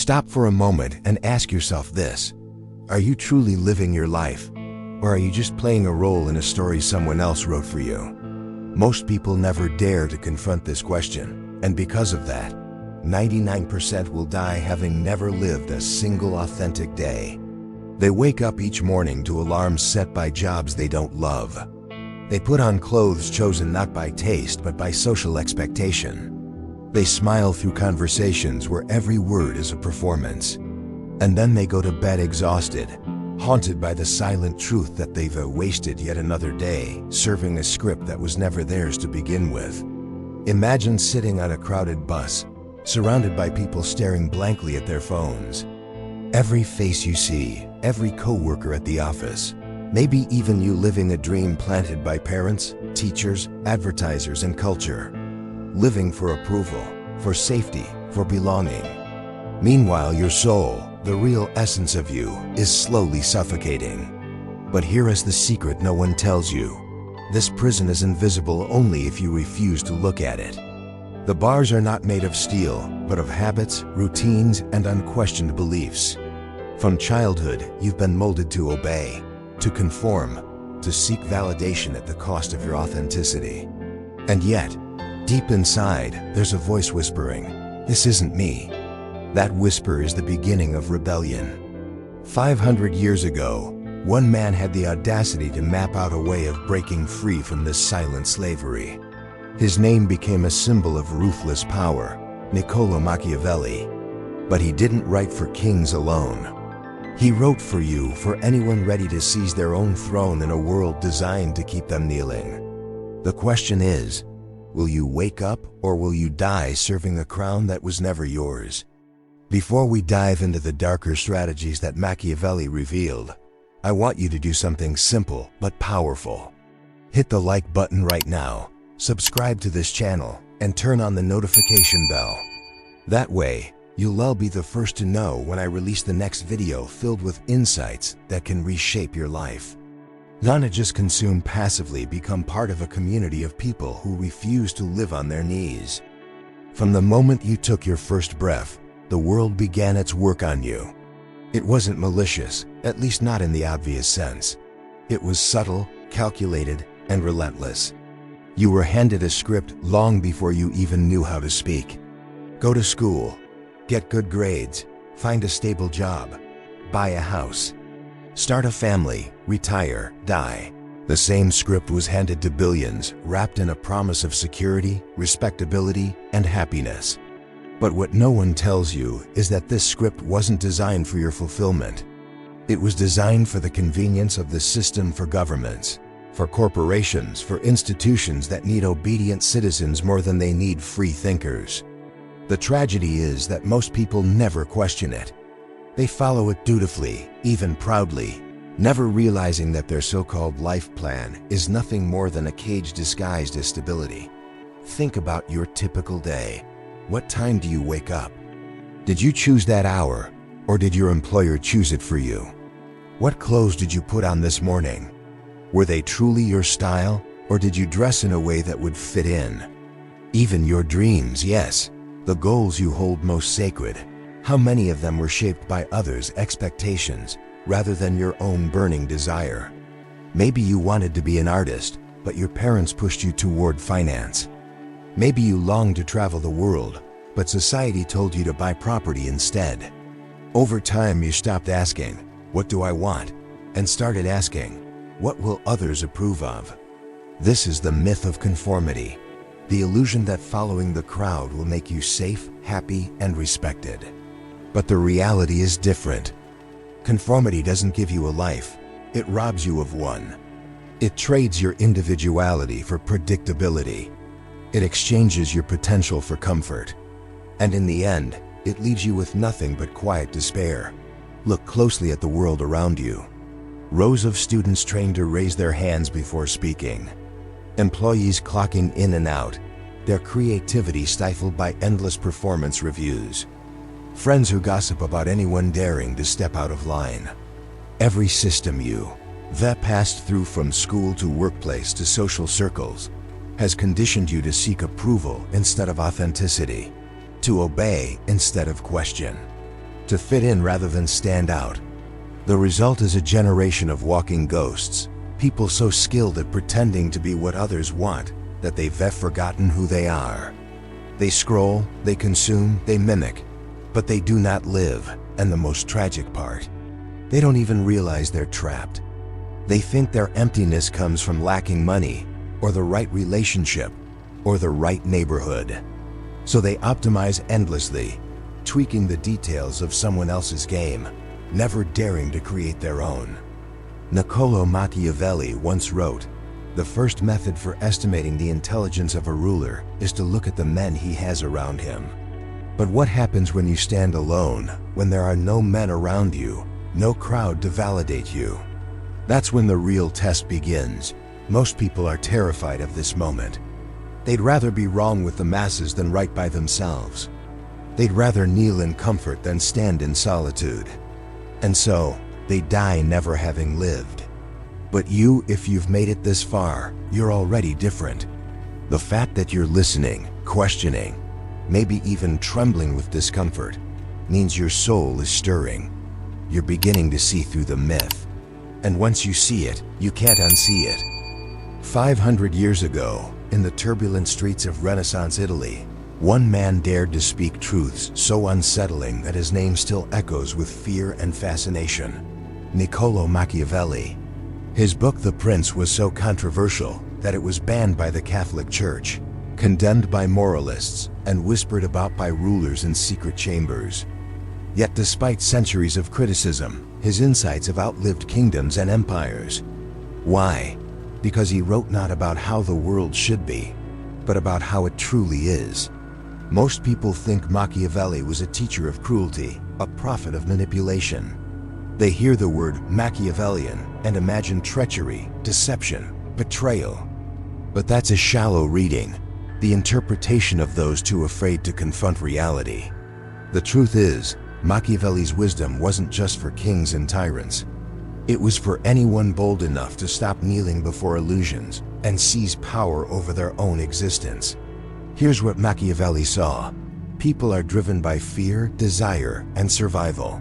Stop for a moment and ask yourself this: are you truly living your life? Or are you just playing a role in a story someone else wrote for you? Most people never dare to confront this question, and because of that, 99% will die having never lived a single authentic day. They wake up each morning to alarms set by jobs they don't love. They put on clothes chosen not by taste but by social expectation. They smile through conversations where every word is a performance. And then they go to bed exhausted, haunted by the silent truth that they've wasted yet another day serving a script that was never theirs to begin with. Imagine sitting on a crowded bus, surrounded by people staring blankly at their phones. Every face you see, every coworker at the office, maybe even you living a dream planted by parents, teachers, advertisers, and culture. Living for approval, for safety, for belonging. Meanwhile, your soul, the real essence of you, is slowly suffocating. But here is the secret no one tells you. This prison is invisible only if you refuse to look at it. The bars are not made of steel, but of habits, routines, and unquestioned beliefs. From childhood, you've been molded to obey, to conform, to seek validation at the cost of your authenticity. And yet, deep inside, there's a voice whispering, "This isn't me." That whisper is the beginning of rebellion. 500 years ago, one man had the audacity to map out a way of breaking free from this silent slavery. His name became a symbol of ruthless power, Niccolo Machiavelli. But he didn't write for kings alone. He wrote for you, for anyone ready to seize their own throne in a world designed to keep them kneeling. The question is, will you wake up or will you die serving a crown that was never yours? Before we dive into the darker strategies that Machiavelli revealed, I want you to do something simple but powerful. Hit the like button right now, subscribe to this channel, and turn on the notification bell. That way, you'll all be the first to know when I release the next video filled with insights that can reshape your life. Not to just consume passively, become part of a community of people who refuse to live on their knees. From the moment you took your first breath, the world began its work on you. It wasn't malicious, at least not in the obvious sense. It was subtle, calculated, and relentless. You were handed a script long before you even knew how to speak. Go to school, get good grades, find a stable job, buy a house, start a family, retire, die. The same script was handed to billions, wrapped in a promise of security, respectability, and happiness. But what no one tells you is that this script wasn't designed for your fulfillment. It was designed for the convenience of the system, for governments, for corporations, for institutions that need obedient citizens more than they need free thinkers. The tragedy is that most people never question it. They follow it dutifully, even proudly, never realizing that their so-called life plan is nothing more than a cage disguised as stability. Think about your typical day. What time do you wake up? Did you choose that hour, or did your employer choose it for you? What clothes did you put on this morning? Were they truly your style, or did you dress in a way that would fit in? Even your dreams, yes, the goals you hold most sacred, how many of them were shaped by others' expectations rather than your own burning desire? Maybe you wanted to be an artist, but your parents pushed you toward finance. Maybe you longed to travel the world, but society told you to buy property instead. Over time, you stopped asking, "What do I want?" and started asking, "What will others approve of?" This is the myth of conformity, the illusion that following the crowd will make you safe, happy, and respected. But the reality is different. Conformity doesn't give you a life, it robs you of one. It trades your individuality for predictability. It exchanges your potential for comfort. And in the end, it leaves you with nothing but quiet despair. Look closely at the world around you. Rows of students trained to raise their hands before speaking. Employees clocking in and out, their creativity stifled by endless performance reviews. Friends who gossip about anyone daring to step out of line. Every system that passed through, from school to workplace to social circles, has conditioned you to seek approval instead of authenticity, to obey instead of question. to fit in rather than stand out. The result is a generation of walking ghosts, people so skilled at pretending to be what others want that they've forgotten who they are. They scroll, they consume, they mimic, but they do not live, and the most tragic part, they don't even realize they're trapped. They think their emptiness comes from lacking money, or the right relationship, or the right neighborhood. So they optimize endlessly, tweaking the details of someone else's game, never daring to create their own. Niccolò Machiavelli once wrote, "The first method for estimating the intelligence of a ruler is to look at the men he has around him." But what happens when you stand alone, when there are no men around you, no crowd to validate you? That's when the real test begins. Most people are terrified of this moment. They'd rather be wrong with the masses than right by themselves. They'd rather kneel in comfort than stand in solitude. And so, they die never having lived. But you, if you've made it this far, you're already different. The fact that you're listening, questioning, maybe even trembling with discomfort, means your soul is stirring. You're beginning to see through the myth. And once you see it, you can't unsee it. 500 years ago, in the turbulent streets of Renaissance Italy, one man dared to speak truths so unsettling that his name still echoes with fear and fascination: Niccolò Machiavelli. His book The Prince was so controversial that it was banned by the Catholic Church, condemned by moralists, and whispered about by rulers in secret chambers. Yet despite centuries of criticism, his insights have outlived kingdoms and empires. Why? Because he wrote not about how the world should be, but about how it truly is. Most people think Machiavelli was a teacher of cruelty, a prophet of manipulation. They hear the word Machiavellian and imagine treachery, deception, betrayal. But that's a shallow reading, the interpretation of those too afraid to confront reality. The truth is, Machiavelli's wisdom wasn't just for kings and tyrants. It was for anyone bold enough to stop kneeling before illusions and seize power over their own existence. Here's what Machiavelli saw. People are driven by fear, desire, and survival.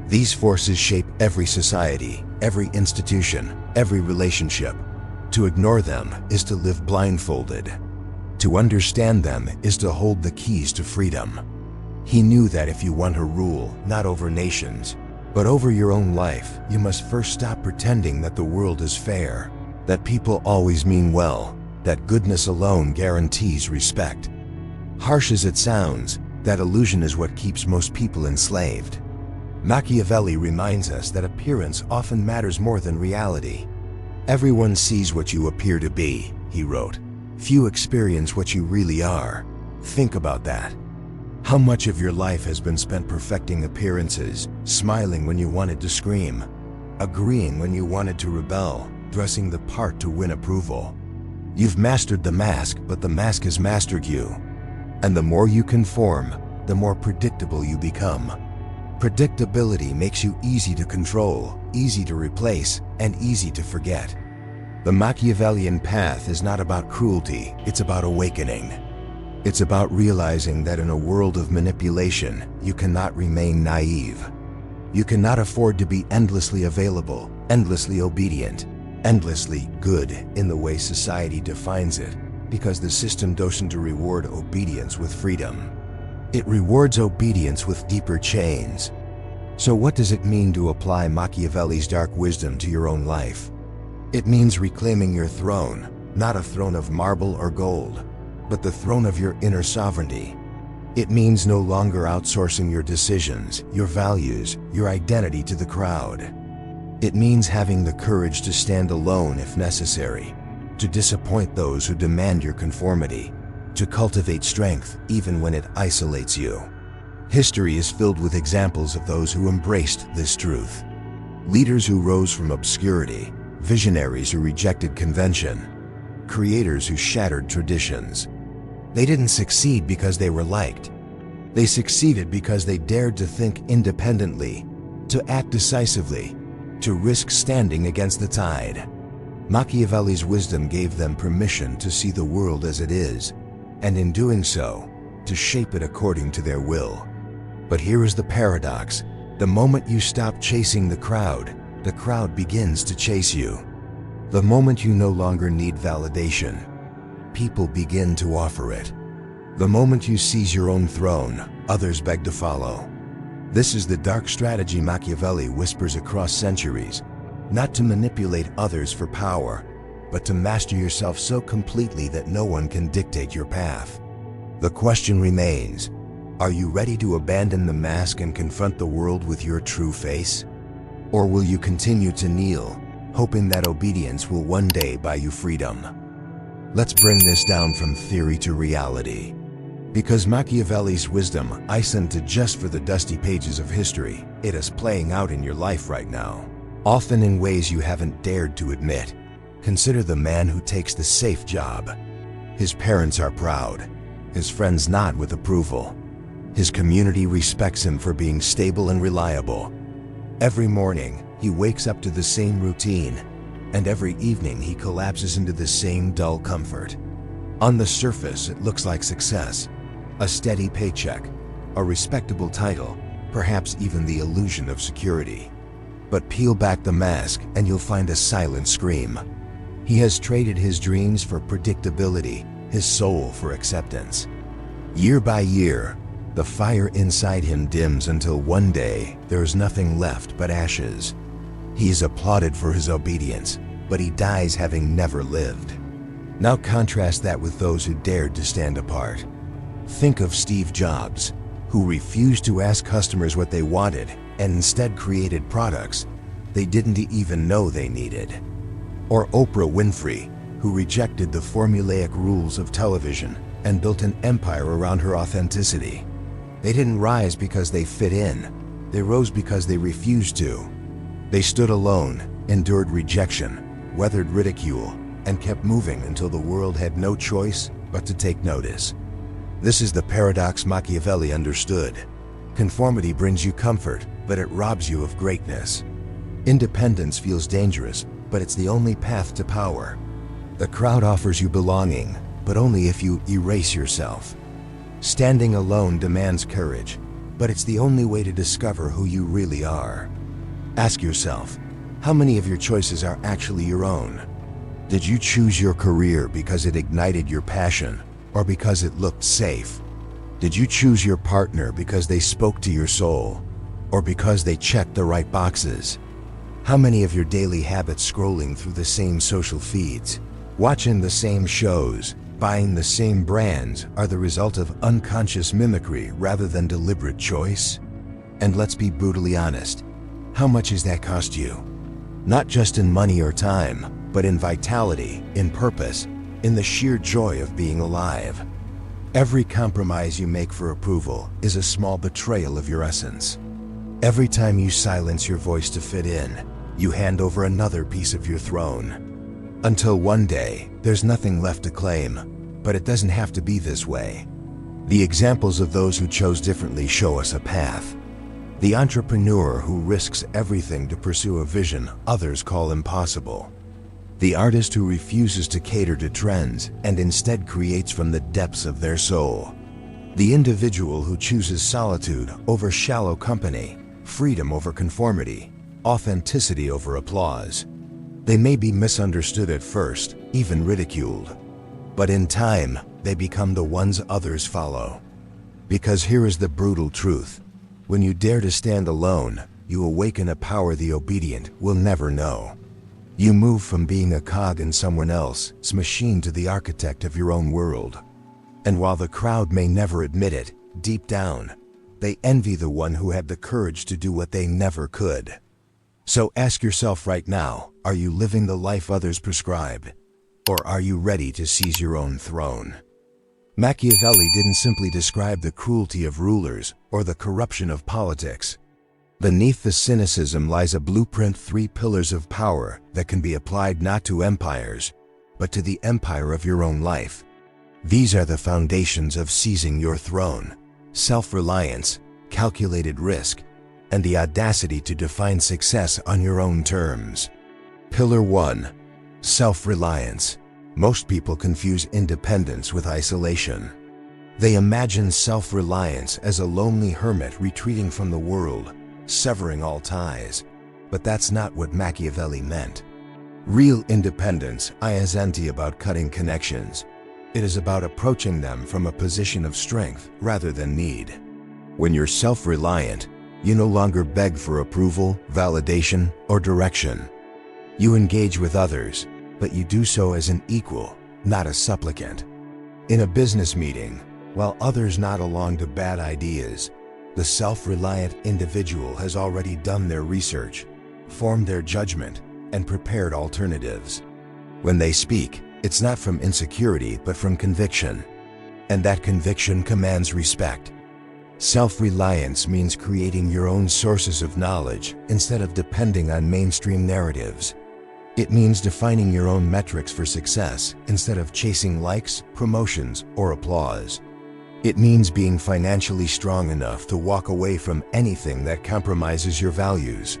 These forces shape every society, every institution, every relationship. To ignore them is to live blindfolded. To understand them is to hold the keys to freedom. He knew that if you want to rule, not over nations, but over your own life, you must first stop pretending that the world is fair, that people always mean well, that goodness alone guarantees respect. Harsh as it sounds, that illusion is what keeps most people enslaved. Machiavelli reminds us that appearance often matters more than reality. Everyone sees what you appear to be, he wrote. Few experience what you really are. Think about that. How much of your life has been spent perfecting appearances, smiling when you wanted to scream, agreeing when you wanted to rebel, dressing the part to win approval? You've mastered the mask, but the mask has mastered you. And the more you conform, the more predictable you become. Predictability makes you easy to control, easy to replace, and easy to forget. The Machiavellian path is not about cruelty, it's about awakening. It's about realizing that in a world of manipulation, you cannot remain naive. You cannot afford to be endlessly available, endlessly obedient, endlessly good in the way society defines it, because the system doesn't reward obedience with freedom. It rewards obedience with deeper chains. So what does it mean to apply Machiavelli's dark wisdom to your own life? It means reclaiming your throne, not a throne of marble or gold, but the throne of your inner sovereignty. It means no longer outsourcing your decisions, your values, your identity to the crowd. It means having the courage to stand alone if necessary, to disappoint those who demand your conformity, to cultivate strength even when it isolates you. History is filled with examples of those who embraced this truth. Leaders who rose from obscurity, visionaries who rejected convention, creators who shattered traditions. They didn't succeed because they were liked. They succeeded because they dared to think independently, to act decisively, to risk standing against the tide. Machiavelli's wisdom gave them permission to see the world as it is, and in doing so, to shape it according to their will. But here is the paradox. The moment you stop chasing the crowd begins to chase you. The moment you no longer need validation, people begin to offer it. The moment you seize your own throne, others beg to follow. This is the dark strategy Machiavelli whispers across centuries, not to manipulate others for power, but to master yourself so completely that no one can dictate your path. The question remains, are you ready to abandon the mask and confront the world with your true face? Or will you continue to kneel, hoping that obedience will one day buy you freedom? Let's bring this down from theory to reality. Because Machiavelli's wisdom isn't just for the dusty pages of history, it is playing out in your life right now, often in ways you haven't dared to admit. Consider the man who takes the safe job. His parents are proud. His friends nod with approval. His community respects him for being stable and reliable. Every morning, he wakes up to the same routine, and every evening he collapses into the same dull comfort. On the surface, it looks like success, a steady paycheck, a respectable title, perhaps even the illusion of security. But peel back the mask and you'll find a silent scream. He has traded his dreams for predictability, his soul for acceptance. Year by year, the fire inside him dims until one day there's nothing left but ashes. He is applauded for his obedience, but he dies having never lived. Now contrast that with those who dared to stand apart. Think of Steve Jobs, who refused to ask customers what they wanted and instead created products they didn't even know they needed. Or Oprah Winfrey, who rejected the formulaic rules of television and built an empire around her authenticity. They didn't rise because they fit in. They rose because they refused to. They stood alone, endured rejection, weathered ridicule, and kept moving until the world had no choice but to take notice. This is the paradox Machiavelli understood. Conformity brings you comfort, but it robs you of greatness. Independence feels dangerous, but it's the only path to power. The crowd offers you belonging, but only if you erase yourself. Standing alone demands courage, but it's the only way to discover who you really are. Ask yourself, how many of your choices are actually your own? Did you choose your career because it ignited your passion, or because it looked safe? Did you choose your partner because they spoke to your soul, or because they checked the right boxes? How many of your daily habits, scrolling through the same social feeds, watching the same shows, buying the same brands, are the result of unconscious mimicry rather than deliberate choice? And let's be brutally honest, how much has that cost you? Not just in money or time, but in vitality, in purpose, in the sheer joy of being alive. Every compromise you make for approval is a small betrayal of your essence. Every time you silence your voice to fit in, you hand over another piece of your throne. Until one day, there's nothing left to claim, but it doesn't have to be this way. The examples of those who chose differently show us a path. The entrepreneur who risks everything to pursue a vision others call impossible. The artist who refuses to cater to trends and instead creates from the depths of their soul. The individual who chooses solitude over shallow company, freedom over conformity, authenticity over applause. They may be misunderstood at first, even ridiculed. But in time, they become the ones others follow. Because here is the brutal truth. When you dare to stand alone, you awaken a power the obedient will never know. You move from being a cog in someone else's machine to the architect of your own world. And while the crowd may never admit it, deep down, they envy the one who had the courage to do what they never could. So ask yourself right now, are you living the life others prescribed? Or are you ready to seize your own throne? Machiavelli didn't simply describe the cruelty of rulers or the corruption of politics. Beneath the cynicism lies a blueprint, 3 pillars of power that can be applied not to empires, but to the empire of your own life. These are the foundations of seizing your throne: self-reliance, calculated risk, and the audacity to define success on your own terms. Pillar 1. Self-reliance. Most people confuse independence with isolation. They imagine self-reliance as a lonely hermit retreating from the world, severing all ties. But that's not what Machiavelli meant. Real independence isn't about cutting connections. It is about approaching them from a position of strength rather than need. When you're self-reliant, you no longer beg for approval, validation, or direction. You engage with others, but you do so as an equal, not a supplicant. In a business meeting, while others nod along to bad ideas, the self-reliant individual has already done their research, formed their judgment, and prepared alternatives. When they speak, it's not from insecurity but from conviction. And that conviction commands respect. Self-reliance means creating your own sources of knowledge instead of depending on mainstream narratives. It means defining your own metrics for success instead of chasing likes, promotions, or applause. It means being financially strong enough to walk away from anything that compromises your values.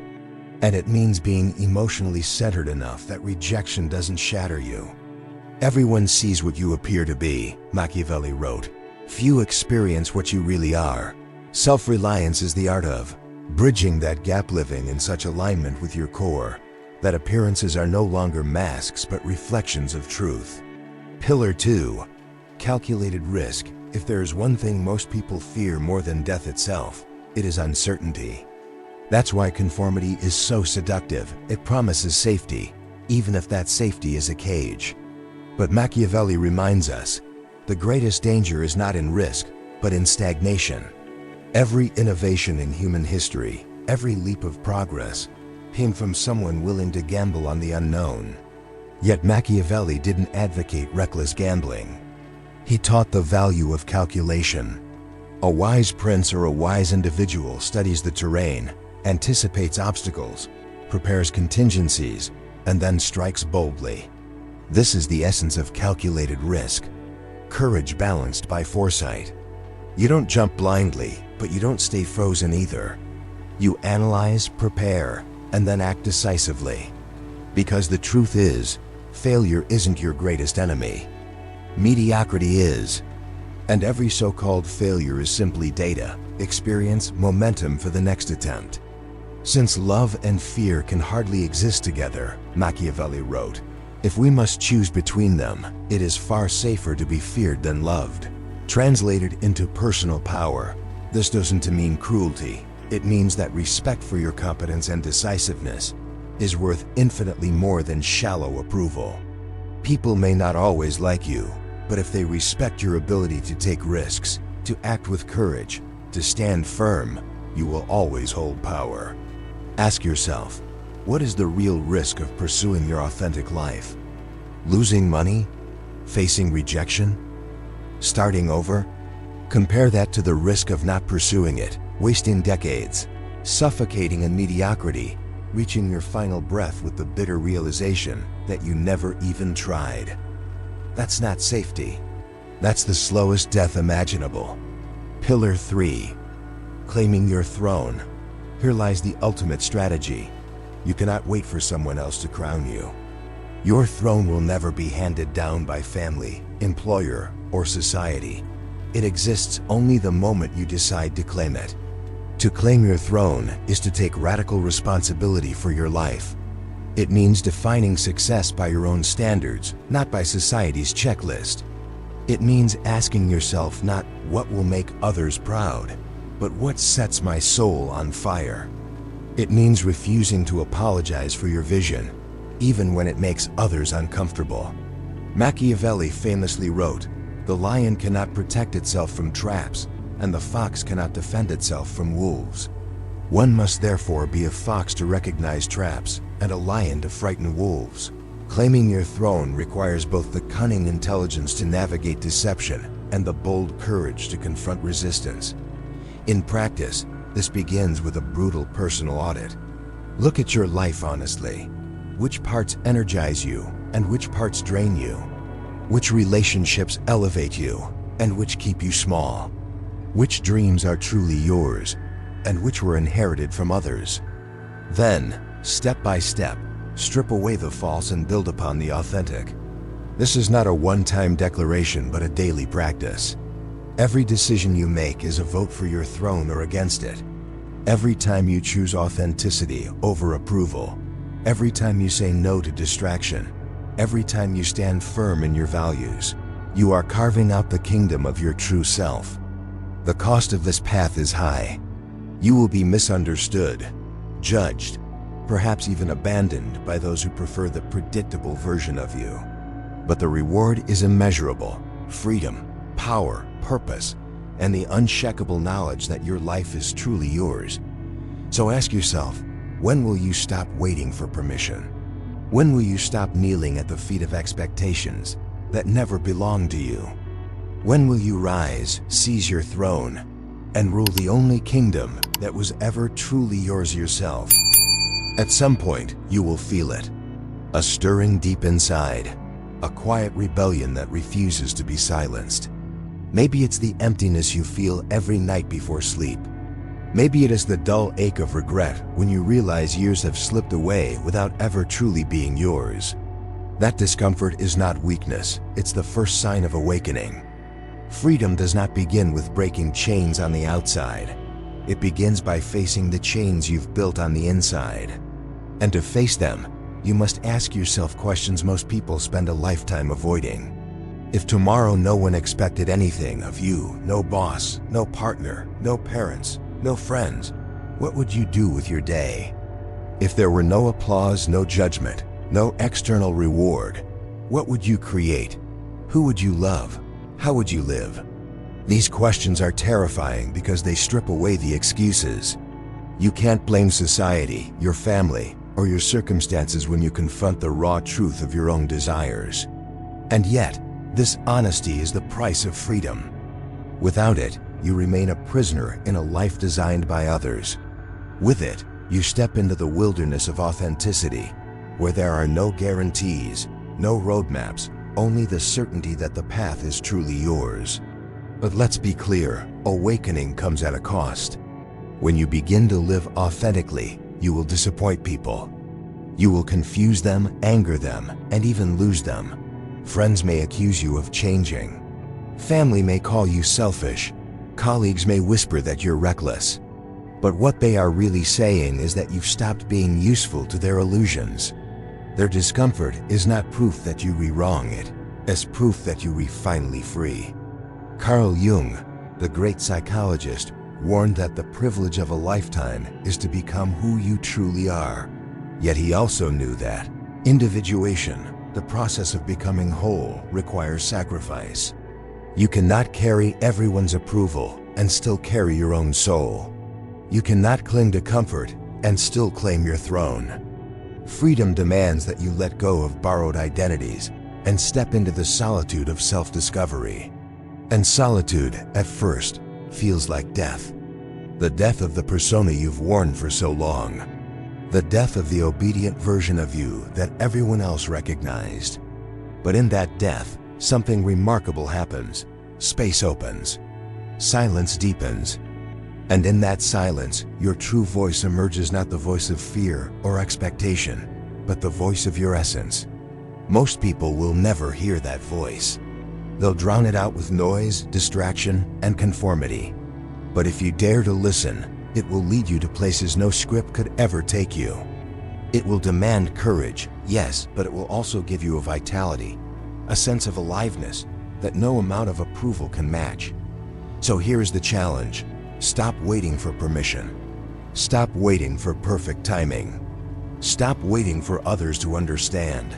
And it means being emotionally centered enough that rejection doesn't shatter you. Everyone sees what you appear to be, Machiavelli wrote. Few experience what you really are. Self-reliance is the art of bridging that gap, living in such alignment with your core that appearances are no longer masks but reflections of truth. Pillar 2. Calculated risk. If there is one thing most people fear more than death itself, it is uncertainty. That's why conformity is so seductive. It promises safety, even if that safety is a cage. But Machiavelli reminds us, the greatest danger is not in risk, but in stagnation. Every innovation in human history, every leap of progress, came from someone willing to gamble on the unknown. Yet Machiavelli didn't advocate reckless gambling. He taught the value of calculation. A wise prince or a wise individual studies the terrain, anticipates obstacles, prepares contingencies, and then strikes boldly. This is the essence of calculated risk. Courage balanced by foresight. You don't jump blindly, but you don't stay frozen either. You analyze, prepare, and then act decisively. Because the truth is, failure isn't your greatest enemy. Mediocrity is. And every so-called failure is simply data, experience, momentum for the next attempt. Since love and fear can hardly exist together, Machiavelli wrote, if we must choose between them, it is far safer to be feared than loved. Translated into personal power, this doesn't mean cruelty. It means that respect for your competence and decisiveness is worth infinitely more than shallow approval. People may not always like you, but if they respect your ability to take risks, to act with courage, to stand firm, you will always hold power. Ask yourself, what is the real risk of pursuing your authentic life? Losing money? Facing rejection? Starting over? Compare that to the risk of not pursuing it, wasting decades, suffocating in mediocrity, reaching your final breath with the bitter realization that you never even tried. That's not safety. That's the slowest death imaginable. Pillar 3. Claiming your throne. Here lies the ultimate strategy. You cannot wait for someone else to crown you. Your throne will never be handed down by family, employer, or society. It exists only the moment you decide to claim it. To claim your throne is to take radical responsibility for your life. It means defining success by your own standards, not by society's checklist. It means asking yourself not what will make others proud, but what sets my soul on fire. It means refusing to apologize for your vision, even when it makes others uncomfortable. Machiavelli famously wrote, "The lion cannot protect itself from traps, and the fox cannot defend itself from wolves." One must therefore be a fox to recognize traps, and a lion to frighten wolves. Claiming your throne requires both the cunning intelligence to navigate deception and the bold courage to confront resistance. In practice, this begins with a brutal personal audit. Look at your life honestly. Which parts energize you, and which parts drain you? Which relationships elevate you, and which keep you small? Which dreams are truly yours, and which were inherited from others? Then, step by step, strip away the false and build upon the authentic. This is not a one-time declaration but a daily practice. Every decision you make is a vote for your throne or against it. Every time you choose authenticity over approval, every time you say no to distraction, every time you stand firm in your values, you are carving out the kingdom of your true self. The cost of this path is high. You will be misunderstood, judged, perhaps even abandoned by those who prefer the predictable version of you. But the reward is immeasurable: freedom, power, purpose, and the unshakable knowledge that your life is truly yours. So ask yourself, when will you stop waiting for permission? When will you stop kneeling at the feet of expectations that never belonged to you? When will you rise, seize your throne, and rule the only kingdom that was ever truly yours yourself? At some point, you will feel it. A stirring deep inside, a quiet rebellion that refuses to be silenced. Maybe it's the emptiness you feel every night before sleep. Maybe it is the dull ache of regret when you realize years have slipped away without ever truly being yours. That discomfort is not weakness, it's the first sign of awakening. Freedom does not begin with breaking chains on the outside. It begins by facing the chains you've built on the inside. And to face them, you must ask yourself questions most people spend a lifetime avoiding. If tomorrow no one expected anything of you, no boss, no partner, no parents, no friends, what would you do with your day? If there were no applause, no judgment, no external reward, what would you create? Who would you love? How would you live? These questions are terrifying because they strip away the excuses. You can't blame society, your family, or your circumstances when you confront the raw truth of your own desires. And yet, this honesty is the price of freedom. Without it, you remain a prisoner in a life designed by others. With it, you step into the wilderness of authenticity, where there are no guarantees, no roadmaps, only the certainty that the path is truly yours. But let's be clear, awakening comes at a cost. When you begin to live authentically, you will disappoint people. You will confuse them, anger them, and even lose them. Friends may accuse you of changing. Family may call you selfish. Colleagues may whisper that you're reckless. But what they are really saying is that you've stopped being useful to their illusions. Their discomfort is not proof that you re-wrong it, as proof that you are finally free. Carl Jung, the great psychologist, warned that the privilege of a lifetime is to become who you truly are. Yet he also knew that individuation, the process of becoming whole, requires sacrifice. You cannot carry everyone's approval and still carry your own soul. You cannot cling to comfort and still claim your throne. Freedom demands that you let go of borrowed identities and step into the solitude of self-discovery. And solitude, at first, feels like death. The death of the persona you've worn for so long. The death of the obedient version of you that everyone else recognized. But in that death, something remarkable happens. Space opens. Silence deepens. And in that silence, your true voice emerges, not the voice of fear or expectation, but the voice of your essence. Most people will never hear that voice. They'll drown it out with noise, distraction, and conformity. But if you dare to listen, it will lead you to places no script could ever take you. It will demand courage, yes, but it will also give you a vitality, a sense of aliveness that no amount of approval can match. So here's the challenge. Stop waiting for permission. Stop waiting for perfect timing. Stop waiting for others to understand.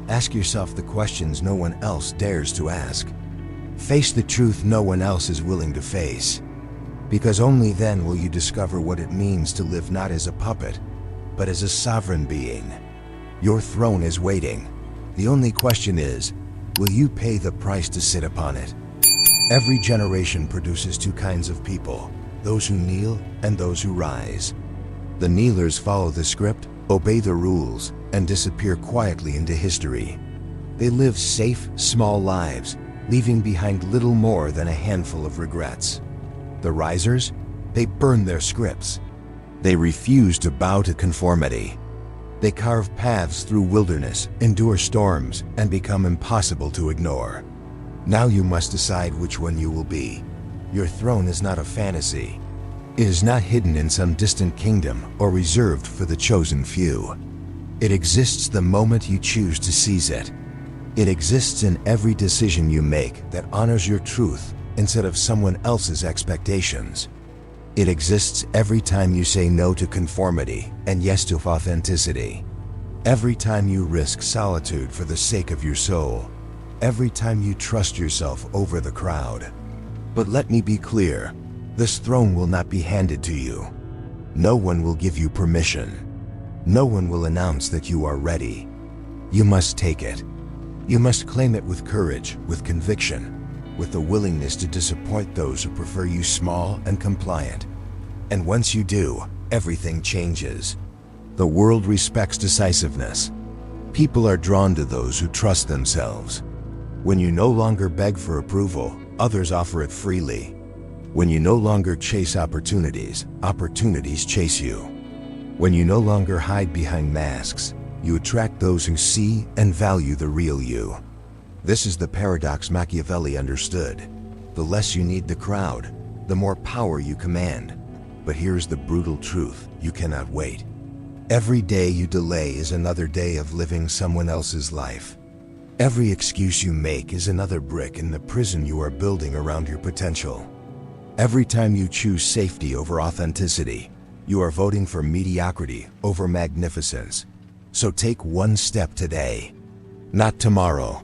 Ask yourself the questions no one else dares to ask. Face the truth no one else is willing to face. Because only then will you discover what it means to live not as a puppet, but as a sovereign being. Your throne is waiting. The only question is, will you pay the price to sit upon it? Every generation produces two kinds of people, those who kneel and those who rise. The kneelers follow the script, obey the rules, and disappear quietly into history. They live safe, small lives, leaving behind little more than a handful of regrets. The risers, they burn their scripts. They refuse to bow to conformity. They carve paths through wilderness, endure storms, and become impossible to ignore. Now you must decide which one you will be, Your throne is not a fantasy. It is not hidden in some distant kingdom or reserved for the chosen few. It exists the moment you choose to seize it. It exists in every decision you make that honors your truth instead of someone else's expectations. It exists every time you say no to conformity and yes to authenticity. Every time you risk solitude for the sake of your soul. Every time you trust yourself over the crowd. But let me be clear, this throne will not be handed to you. No one will give you permission. No one will announce that you are ready. You must take it. You must claim it with courage, with conviction, with the willingness to disappoint those who prefer you small and compliant. And once you do, everything changes. The world respects decisiveness. People are drawn to those who trust themselves. When you no longer beg for approval, others offer it freely. When you no longer chase opportunities, opportunities chase you. When you no longer hide behind masks, you attract those who see and value the real you. This is the paradox Machiavelli understood. The less you need the crowd, the more power you command. But here's the brutal truth: you cannot wait. Every day you delay is another day of living someone else's life. Every excuse you make is another brick in the prison you are building around your potential. Every time you choose safety over authenticity, you are voting for mediocrity over magnificence. So take one step today. Not tomorrow.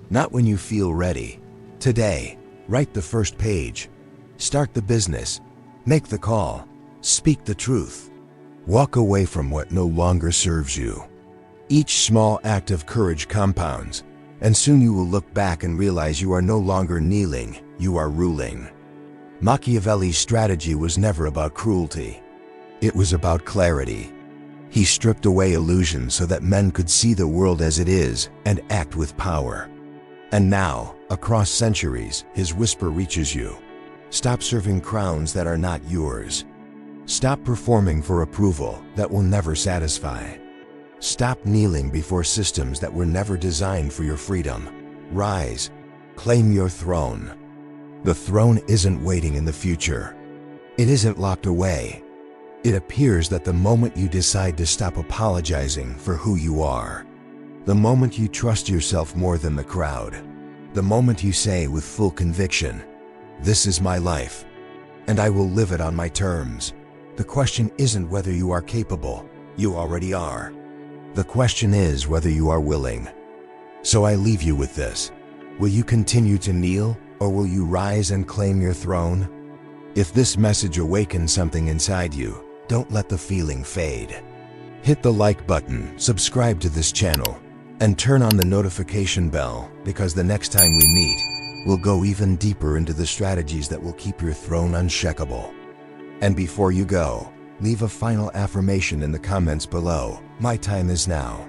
Not when you feel ready. Today. Write the first page. Start the business. Make the call. Speak the truth. Walk away from what no longer serves you. Each small act of courage compounds, and soon you will look back and realize you are no longer kneeling, you are ruling. Machiavelli's strategy was never about cruelty. It was about clarity. He stripped away illusions so that men could see the world as it is and act with power. And now, across centuries, his whisper reaches you. Stop serving crowns that are not yours. Stop performing for approval that will never satisfy. Stop kneeling before systems that were never designed for your freedom. Rise. Claim your throne. The throne isn't waiting in the future. It isn't locked away. It appears that the moment you decide to stop apologizing for who you are, the moment you trust yourself more than the crowd, the moment you say with full conviction, "This is my life, and I will live it on my terms." The question isn't whether you are capable. You already are. The question is whether you are willing. So I leave you with this. Will you continue to kneel, or will you rise and claim your throne? If this message awakens something inside you, don't let the feeling fade. Hit the like button, subscribe to this channel, and turn on the notification bell, because the next time we meet, we'll go even deeper into the strategies that will keep your throne unshakable. And before you go, leave a final affirmation in the comments below. My time is now.